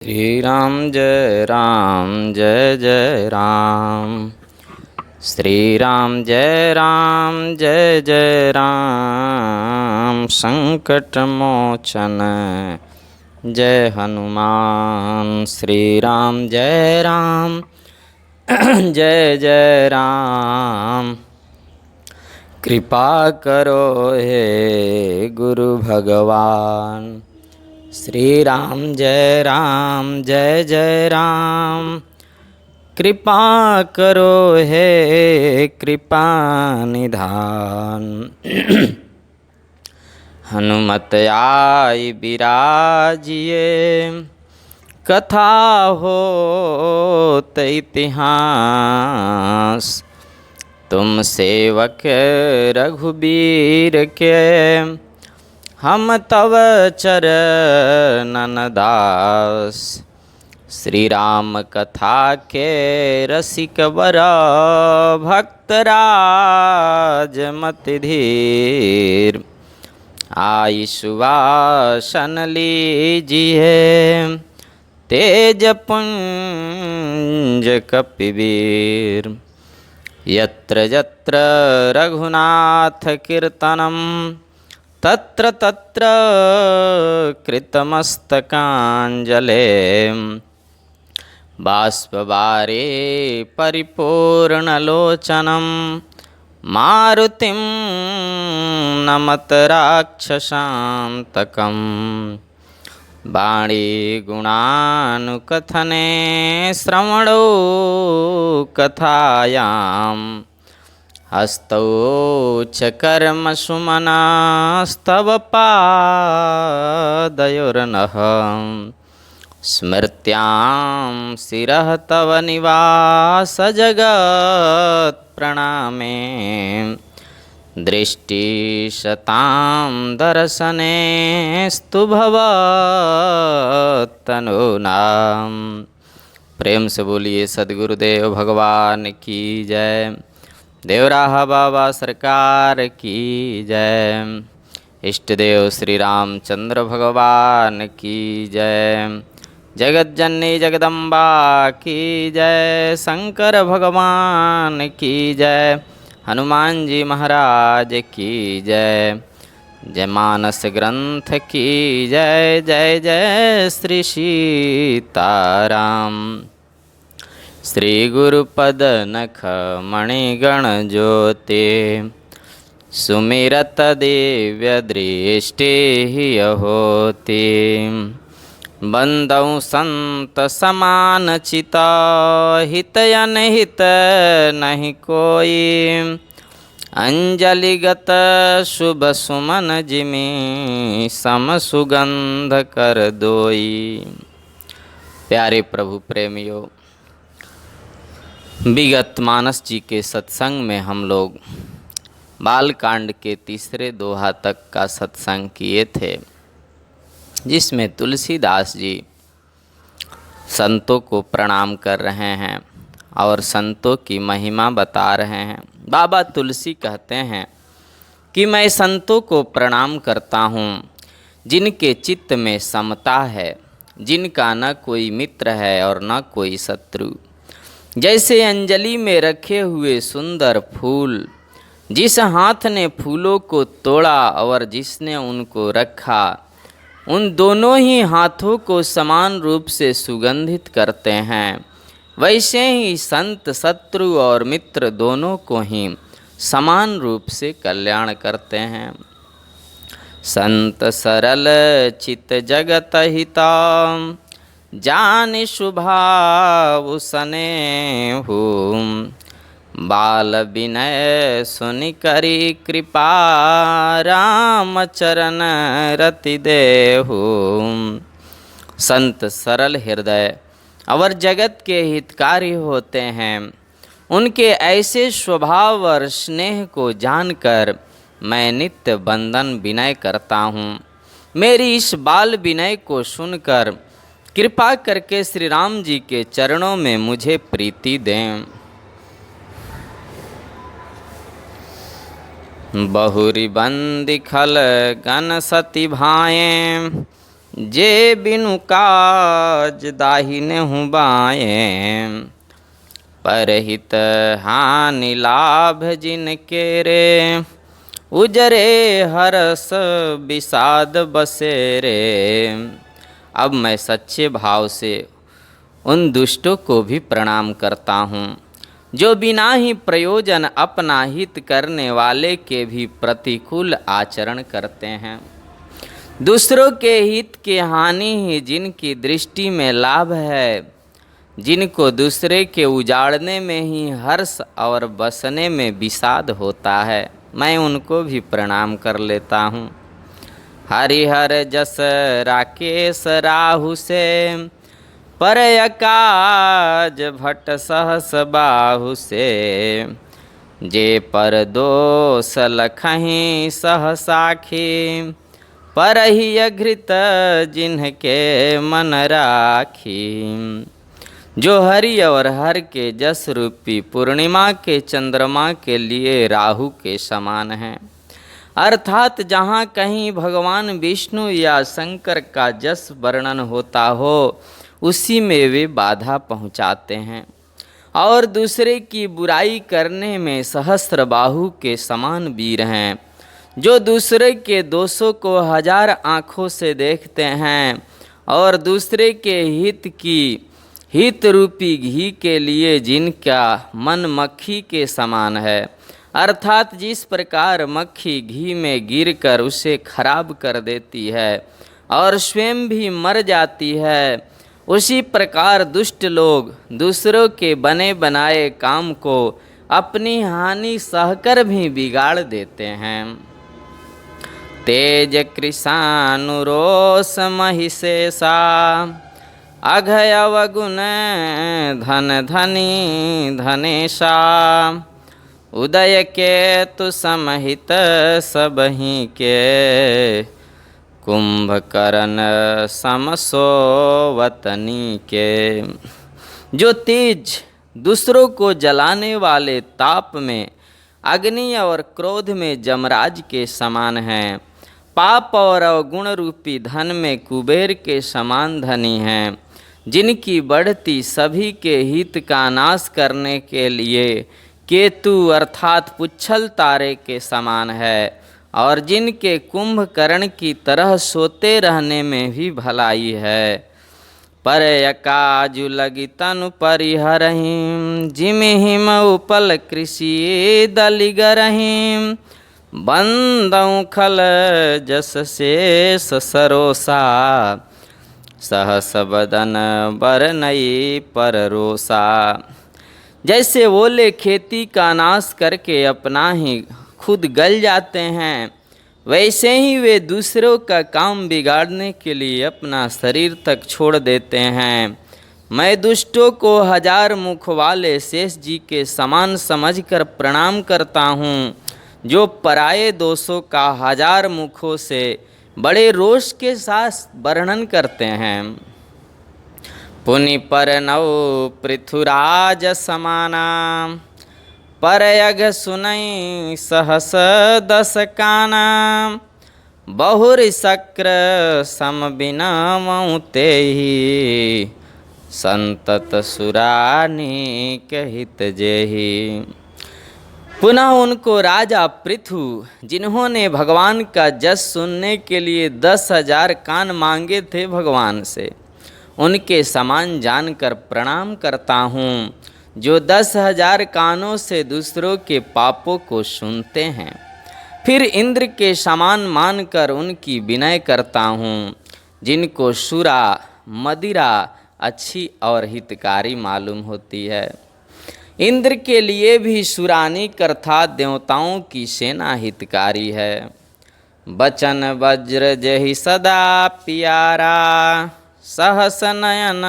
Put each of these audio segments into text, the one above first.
श्री राम जय जय राम। श्री राम जय राम। संकट मोचन जय हनुमान। श्री राम जय राम। कृपा करो हे गुरु भगवान। श्री राम जय राम। कृपा करो हे कृपा निधान। हनुमत आई बिराजिए, कथा होत इतिहास। तुम सेवक रघुबीर के, हम तव चरणन दास। श्री राम कथा के रसिक वर, भक्तराज मति धीर। आई सुवासन लीजिए, तेज पुंज कपिवीर। यत्र यत्र रघुनाथ कीर्तनम, तत्र तत्र कृतमस्तकाञ्जले। बाष्पवारे परिपूर्णलोचनं, मारुतिं नमत राक्षसान्तकम्। वाणी गुणानुकथने श्रवणो कथायाम्। हस्तौ च कर्म सुमनास्तव पादयोर्नः। स्मृत्यां शिरः तव निवास जगत्प्रणामे। दृष्टिशतां दर्शनेस्तु भवत्तनूनां। प्रेम से बोलिए सद्गुरुदेव भगवान की जय। देवराहा बाबा सरकार की जय। इष्ट देव श्री रामचंद्र भगवान की जय। जगत जननी जगदम्बा की जय। शंकर भगवान की जय। हनुमान जी महाराज की जय। जय मानस ग्रंथ की जय। जय जय श्री सीताराम। श्री गुरुपद नख मणिगण ज्योति, सुमिरत दिव्य दृष्टि होती। बंदौ संत समान चिता, हित अनहित नहीं कोई। अंजलिगत शुभ सुमन जिमि, सम सुगंध कर दोई। प्यारे प्रभु प्रेमियों, विगत मानस जी के सत्संग में हम लोग बालकांड के तीसरे दोहा तक का सत्संग किए थे, जिसमें तुलसीदास जी संतों को प्रणाम कर रहे हैं और संतों की महिमा बता रहे हैं। बाबा तुलसी कहते हैं कि मैं संतों को प्रणाम करता हूँ जिनके चित्त में समता है, जिनका न कोई मित्र है और न कोई शत्रु। जैसे अंजलि में रखे हुए सुंदर फूल, जिस हाथ ने फूलों को तोड़ा और जिसने उनको रखा, उन दोनों ही हाथों को समान रूप से सुगंधित करते हैं। वैसे ही संत शत्रु और मित्र दोनों को ही समान रूप से कल्याण करते हैं। संत सरल चित जगत हिता, जानि स्वभाव स्नेहु। बाल विनय सुनि करी कृपा, राम चरण रति देहु। संत सरल हृदय और जगत के हितकारी होते हैं। उनके ऐसे स्वभाव और स्नेह को जानकर मैं नित्य बंदन विनय करता हूँ। मेरी इस बाल विनय को सुनकर कृपा करके श्री राम जी के चरणों में मुझे प्रीति दें। बहुरी बंदी खल गन सती भाएं, जे बिनु काज दाहिने हूँ बाएं, परहित हानि लाभ जिनके रे, उजरे हरस विषाद बसेरे। अब मैं सच्चे भाव से उन दुष्टों को भी प्रणाम करता हूँ जो बिना ही प्रयोजन अपना हित करने वाले के भी प्रतिकूल आचरण करते हैं। दूसरों के हित की हानि ही जिनकी दृष्टि में लाभ है, जिनको दूसरे के उजाड़ने में ही हर्ष और बसने में विषाद होता है, मैं उनको भी प्रणाम कर लेता हूँ। हरिहर जस राकेश राहु से, परयकाज भट सहस बाहु से। जे पर दोष लखहीं सह साखी, परहि अघृत जिन्हके मन राखी। जो हरि और हर के जस रूपी पूर्णिमा के चंद्रमा के लिए राहु के समान हैं, अर्थात जहाँ कहीं भगवान विष्णु या शंकर का जस वर्णन होता हो उसी में वे बाधा पहुँचाते हैं, और दूसरे की बुराई करने में सहस्त्र बाहु के समान वीर हैं। जो दूसरे के दोषों को हजार आँखों से देखते हैं और दूसरे के हित रूपी घी के लिए जिनका मन मक्खी के समान है, अर्थात जिस प्रकार मक्खी घी में गिरकर उसे खराब कर देती है और स्वयं भी मर जाती है, उसी प्रकार दुष्ट लोग दूसरों के बने बनाए काम को अपनी हानि सहकर भी बिगाड़ देते हैं। तेज कृशानुरोष महिषेषा, अघय अवगुण धन धनी धनेशा। उदय केतु समहित सबहि के, कुंभकर्ण समसोवतनी के। जो तेज दूसरों को जलाने वाले ताप में अग्नि और क्रोध में जमराज के समान हैं, पाप और अवगुण रूपी धन में कुबेर के समान धनी हैं, जिनकी बढ़ती सभी के हित का नाश करने के लिए केतु अर्थात पुच्छल तारे के समान है, और जिनके कुंभकर्ण की तरह सोते रहने में भी भलाई है। पर यकाजु लगी तनु परिहरहिं, जिम हिम उपल कृषि दलिगरहिं। बंदौ खल जस शेष सरोसा, सहस बदन बरनई पररोसा। जैसे ओले खेती का नाश करके अपना ही खुद गल जाते हैं, वैसे ही वे दूसरों का काम बिगाड़ने के लिए अपना शरीर तक छोड़ देते हैं। मैं दुष्टों को हजार मुख वाले शेष जी के समान समझकर प्रणाम करता हूँ, जो पराये दोषों का हजार मुखों से बड़े रोष के साथ वर्णन करते हैं। पुनि पर नौ पृथुराज समाना, परयग सुनई सहस दस काना। बहुर शक्र सम बिना तेहि, संतत सुरानी कहित जेहि। पुनः उनको राजा पृथु, जिन्होंने भगवान का जस सुनने के लिए 10,000 कान मांगे थे भगवान से, उनके समान जानकर प्रणाम करता हूँ, जो 10,000 कानों से दूसरों के पापों को सुनते हैं। फिर इंद्र के समान मानकर उनकी विनय करता हूँ, जिनको सुरा मदिरा अच्छी और हितकारी मालूम होती है। इंद्र के लिए भी सुरानिक अर्थात देवताओं की सेना हितकारी है। बचन वज्र जहि सदा प्यारा, सहस नयन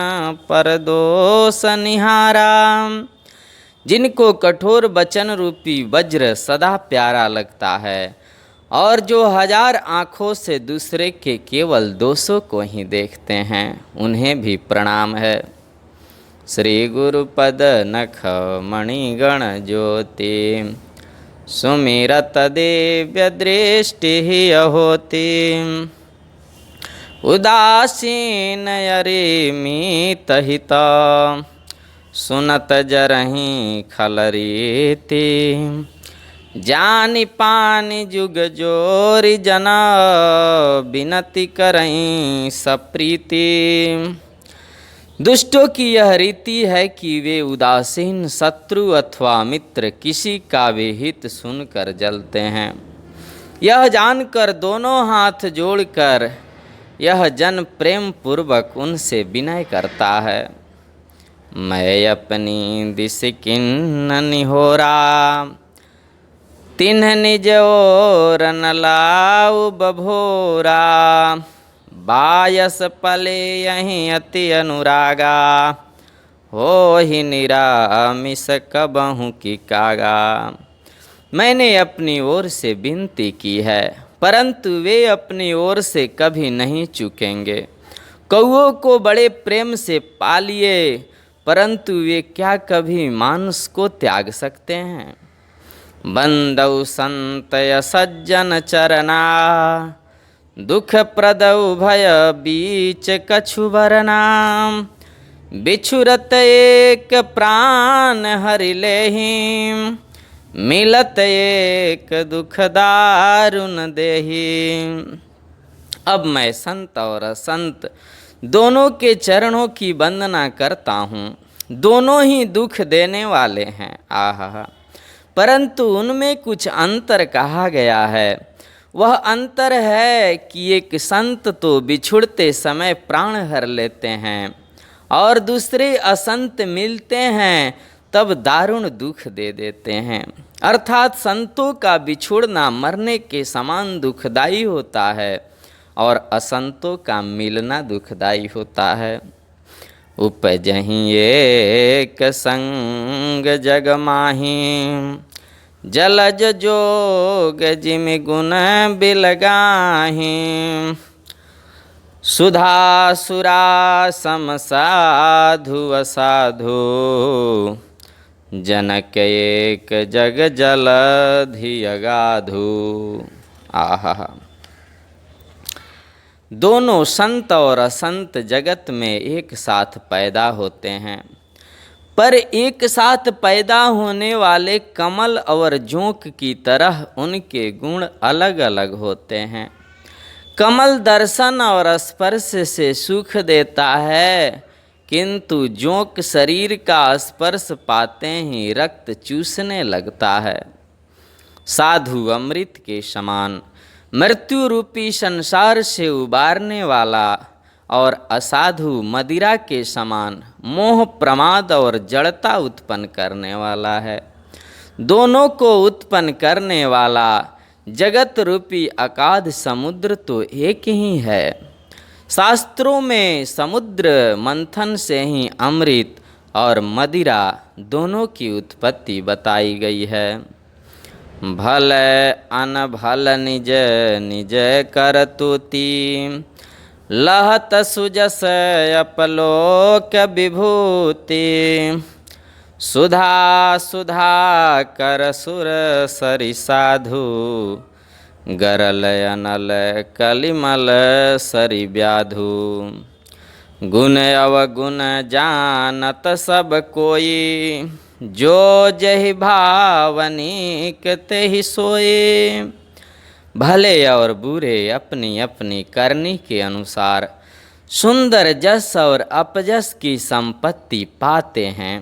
पर दोष निहारा। जिनको कठोर वचन रूपी वज्र सदा प्यारा लगता है और जो हजार आँखों से दूसरे के केवल दोषों को ही देखते हैं, उन्हें भी प्रणाम है। श्री गुरुपद नख मणिगण ज्योति, सुमिरत दिव्य दृष्टि होती। उदासीन अरे मीत हित सुनत जरहि खलरीति जानि पानि जुग जोरि जना बिनती करहीं सप्रीति। दुष्टों की यह रीति है कि वे उदासीन शत्रु अथवा मित्र किसी का भी हित सुनकर जलते हैं। यह जानकर दोनों हाथ जोड़कर यह जन प्रेम पूर्वक उनसे विनय करता है। मैं अपनी दिस किन्न निहोरा तिन्ह निज ओर न लाऊ बभोरा बायस पले यहीं अति अनुरागा हो ही निरामिस कबहू की कागा। मैंने अपनी ओर से विनती की है परंतु वे अपनी ओर से कभी नहीं चूकेंगे। कौओं को बड़े प्रेम से पालिए परंतु वे क्या कभी मांस को त्याग सकते हैं। बंदौ संतय सज्जन चरना दुख प्रदौ भय बीच कछु बरना बिछुरत एक प्राण हरि लेहि मिलत एक दुख दारुन देहि। अब मैं संत और असंत दोनों के चरणों की वंदना करता हूँ। दोनों ही दुख देने वाले हैं आहा, परंतु उनमें कुछ अंतर कहा गया है। वह अंतर है कि एक संत तो बिछुड़ते समय प्राण हर लेते हैं और दूसरे असंत मिलते हैं तब दारुण दुख दे देते हैं। अर्थात संतों का बिछुड़ना मरने के समान दुखदाई होता है और असंतों का मिलना दुखदाई होता है। उपजहि एक संग जग माही जलज जोग जिम गुण बिलगाही सुधा सुरा सम साधु असाधु जनक एक जग जलधि अगाधु। आहा, दोनों संत और असंत जगत में एक साथ पैदा होते हैं पर एक साथ पैदा होने वाले कमल और जोंक की तरह उनके गुण अलग अलग होते हैं। कमल दर्शन और स्पर्श से सुख देता है किंतु जोंक शरीर का स्पर्श पाते ही रक्त चूसने लगता है। साधु अमृत के समान मृत्यु रूपी संसार से उबारने वाला और असाधु मदिरा के समान मोह प्रमाद और जड़ता उत्पन्न करने वाला है। दोनों को उत्पन्न करने वाला जगत रूपी अगाध समुद्र तो एक ही है। शास्त्रों में समुद्र मंथन से ही अमृत और मदिरा दोनों की उत्पत्ति बताई गई है। भल अनभल निज निज करतुति लहत सुजस अपलोक विभूति सुधा सुधा कर सुर सरि साधु गरल अनल कलिमल सरि व्याधु। गुण अवगुण जानत सब कोई जो जहि भावनिक तेहि सोए। भले और बुरे अपनी अपनी करनी के अनुसार सुंदर जस और अपजस की संपत्ति पाते हैं।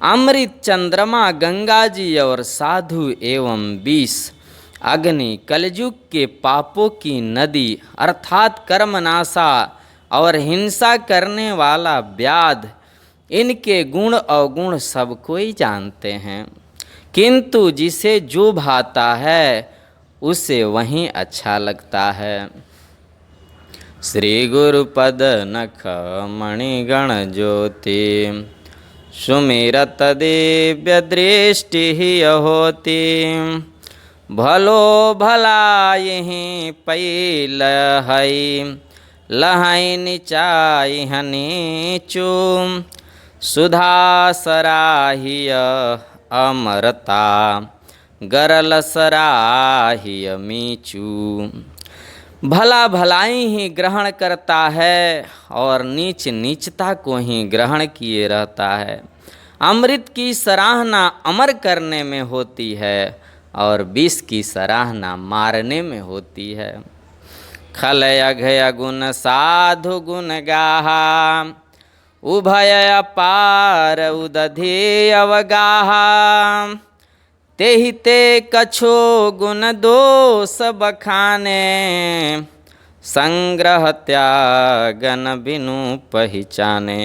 अमृत चंद्रमा गंगा जी और साधु एवं विष अग्नि कलयुग के पापों की नदी अर्थात कर्मनाशा और हिंसा करने वाला व्याध, इनके गुण अवगुण सब कोई जानते हैं किंतु जिसे जो भाता है उसे वहीं अच्छा लगता है। श्री गुरुपद नख मणिगण ज्योति सुमिरत दिव्य दृष्टि ही होती। भलो भला यहीं पैल हई लहई निचाई हनीचू सुधा सराहिय अमरता गरल सराहिय मीचू। भला भलाई ही ग्रहण करता है और नीच नीचता को ही ग्रहण किए रहता है। अमृत की सराहना अमर करने में होती है और विष की सराहना मारने में होती है। खल अघय गुण साधु गुण गाहा, उभय अपार उदधि अवगाहा। तेहि ते कछो गुण दोष बखाने, संग्रह त्यागन बिनु पहचाने।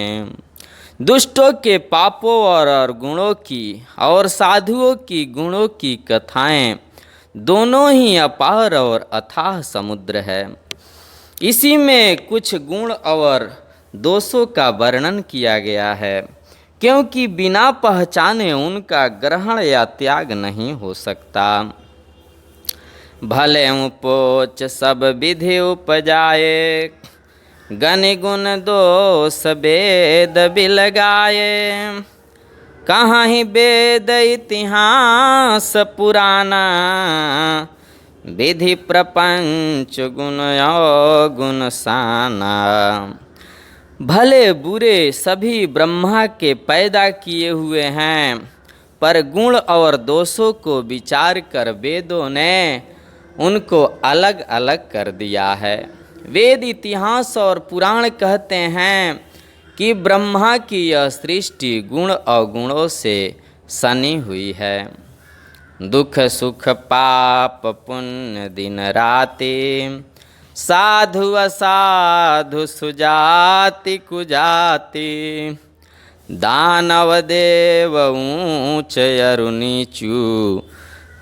दुष्टों के पापों और गुणों की और साधुओं की गुणों की कथाएं दोनों ही अपार और अथाह समुद्र है। इसी में कुछ गुण और दोषों का वर्णन किया गया है, क्योंकि बिना पहचाने उनका ग्रहण या त्याग नहीं हो सकता। भले उपोच सब विधि उपजाए, गनि गुण दोष वेद बिलगाए। कहाँ ही वेद इतिहास पुराना, विधि प्रपंच गुण गुण साना। भले बुरे सभी ब्रह्मा के पैदा किए हुए हैं, पर गुण और दोषों को विचार कर वेदों ने उनको अलग अलग कर दिया है। वेद इतिहास और पुराण कहते हैं कि ब्रह्मा की यह सृष्टि गुण अवगुणों से सनी हुई है। दुख सुख पाप पुण्य दिन राति, साधु असाधु सुजाति कुजाति। दानव देव ऊंच अरु नीचू,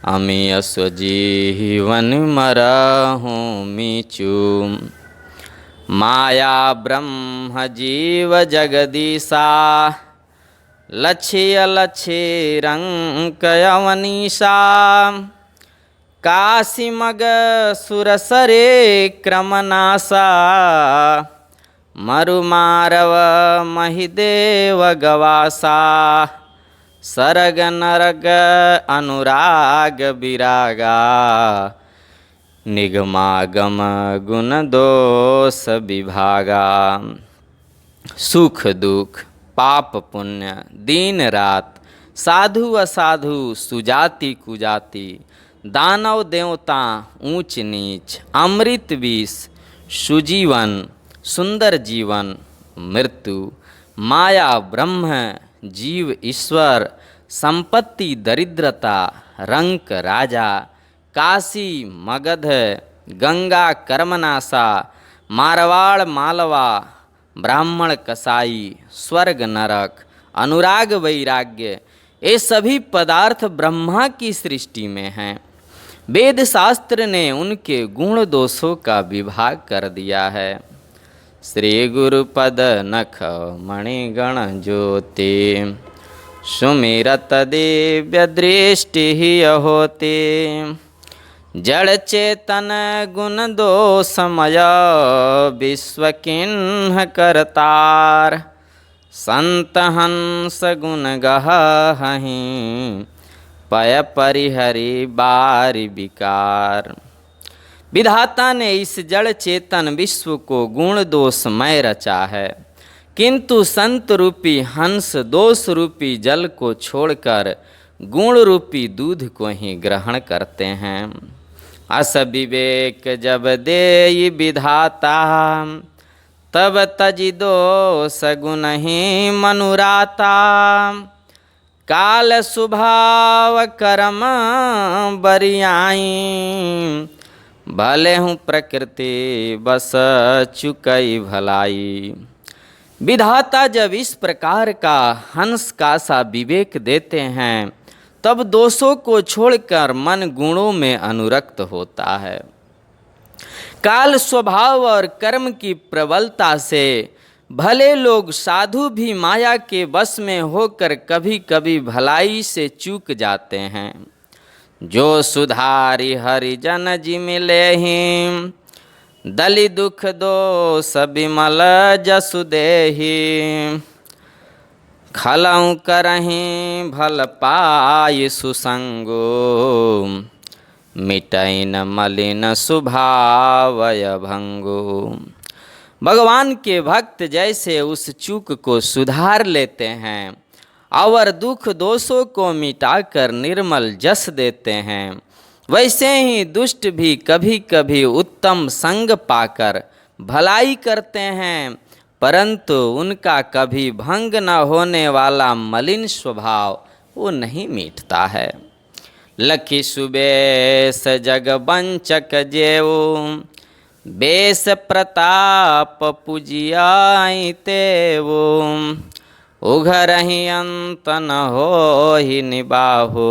अमी असो जीवन मरहूँ मीचू। माया ब्रह्म जीव जगदीशा, लक्ष्य लक्ष्य रंक अवनीशा। काशी मग सुरसरे क्रमनासा, मरुमारव महिदेव गवासा। सरग नरग अनुराग विरागा, निगमागम गुण दोष विभागा। सुख दुख पाप पुण्य दिन रात, साधु असाधु सुजाति कुजाति। दानव देवता ऊंच नीच, अमृत विष सुजीवन सुंदर जीवन मृत्यु। माया ब्रह्म जीव ईश्वर, संपत्ति दरिद्रता रंक राजा। काशी मगध गंगा कर्मनाशा, मारवाड़ मालवा ब्राह्मण कसाई। स्वर्ग नरक अनुराग वैराग्य, ये सभी पदार्थ ब्रह्मा की सृष्टि में हैं। वेद शास्त्र ने उनके गुण दोषों का विभाग कर दिया है। श्री गुरुपद नख मणिगण ज्योति, सुमिरत दिव्य दृष्टि ही होती। जड़ चेतन गुण दोषमय, विश्व किन्ह करतार। संत हंस गुण गहहि, पय परिहरि बारि विकार। विधाता ने इस जड़ चेतन विश्व को गुण दोषमय रचा है, किंतु संत रूपी हंस दोष रूपी जल को छोड़कर गुण रूपी दूध को ही ग्रहण करते हैं। अस विवेक जब देई विधाता, तब तजि दोष गुण ही मनुराता। काल स्वभाव कर्म बरियाई, भले हूँ प्रकृति बस चुकई भलाई। विधाता जब इस प्रकार का हंस का सा विवेक देते हैं, तब दोषों को छोड़कर मन गुणों में अनुरक्त होता है। काल स्वभाव और कर्म की प्रबलता से भले लोग साधु भी माया के वश में होकर कभी कभी भलाई से चूक जाते हैं। जो सुधारी हरिजन जी मिले ही, दलि दुख दोष बिमल जसु देहि। खलऊ करहीं भल पाय सुसंगो, मिटैन मलिन स्वभावय भंगु। भगवान के भक्त जैसे उस चूक को सुधार लेते हैं और दुख दोषों को मिटाकर निर्मल जस देते हैं, वैसे ही दुष्ट भी कभी कभी उत्तम संग पाकर भलाई करते हैं, परंतु उनका कभी भंग न होने वाला मलिन स्वभाव वो नहीं मिटता है। लखी सुबेश जग बंचक जेऊ, बेस प्रताप पुजियाई तेवो, उघरहि अंत न होहि निबाहो,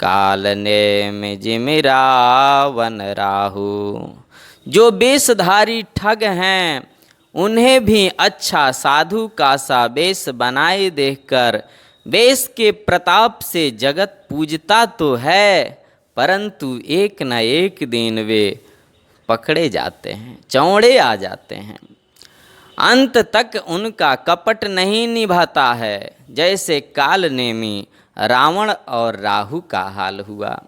काल ने जिमिरावन राहु। जो बेशधारी ठग हैं उन्हें भी अच्छा साधु का सा बेश बनाए देखकर बेश के प्रताप से जगत पूजता तो है, परंतु एक न एक दिन वे पकड़े जाते हैं, चौड़े आ जाते हैं। अंत तक उनका कपट नहीं निभाता है, जैसे काल नेमी रावण और राहु का हाल हुआ।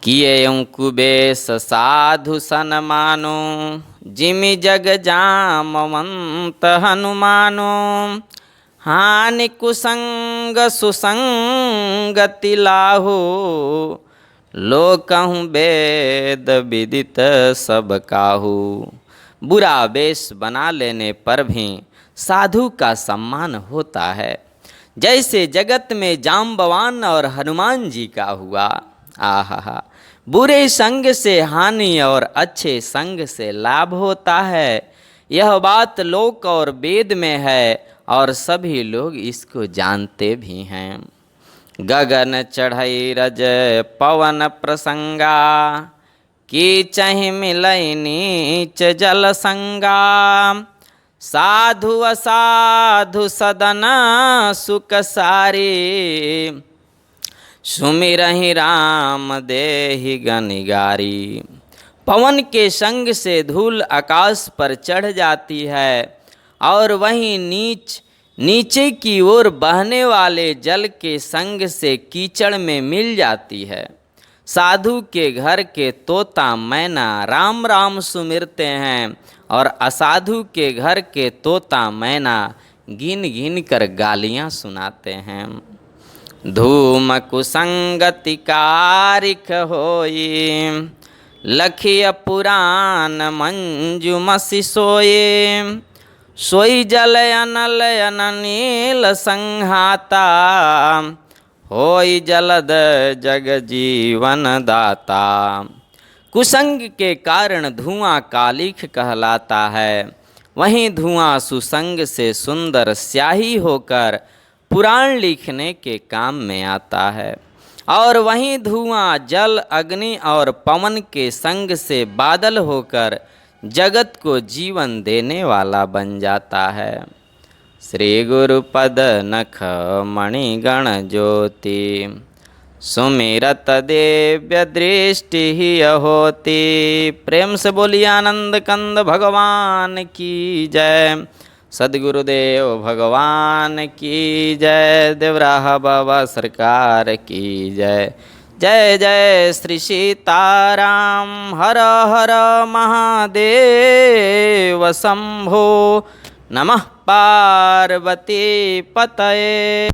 किए कुबेश साधु सन मानो, जिमि जग जामवंत हनुमानो, हानि कुसंग सुसंगति लाहो, लोकहु वेद विदित सब काहू। बुरा वेश बना लेने पर भी साधु का सम्मान होता है, जैसे जगत में जाम्बवान और हनुमान जी का हुआ। आहा, बुरे संग से हानि और अच्छे संग से लाभ होता है, यह बात लोक और वेद में है और सभी लोग इसको जानते भी हैं। गगन चढ़ई रज पवन प्रसंगा, कीचहि मिलई नीच जल संगा, साधु असाधु सदन सुख सारी, सुमिरहि राम देहि गनिगारी। पवन के संग से धूल आकाश पर चढ़ जाती है और वहीं नीचे की ओर बहने वाले जल के संग से कीचड़ में मिल जाती है। साधु के घर के तोता मैना राम राम सुमिरते हैं और असाधु के घर के तोता मैना गिन गिन कर गालियाँ सुनाते हैं। धूम कुसंगति कारिख होई, लखिय पुराण मंजुमसि सोये, सोई जल अनल अननील संहाता, होई जलद जग जीवन दाता। कुसंग के कारण धुआं कालिख कहलाता है, वहीं धुआं सुसंग से सुंदर स्याही होकर पुराण लिखने के काम में आता है, और वहीं धुआं जल अग्नि और पवन के संग से बादल होकर जगत को जीवन देने वाला बन जाता है। श्री गुरुपद नख मणिगण ज्योति, सुमिरत दिव्य दृष्टि ही होती। प्रेम से बोलिए आनंद कंद भगवान की जय, सद्गुरुदेव भगवान की जय, देवराहा बाबा सरकार की जय। जय जय श्री सीताराम, हर हर महादेव शंभो, नमः पार्वती पतये।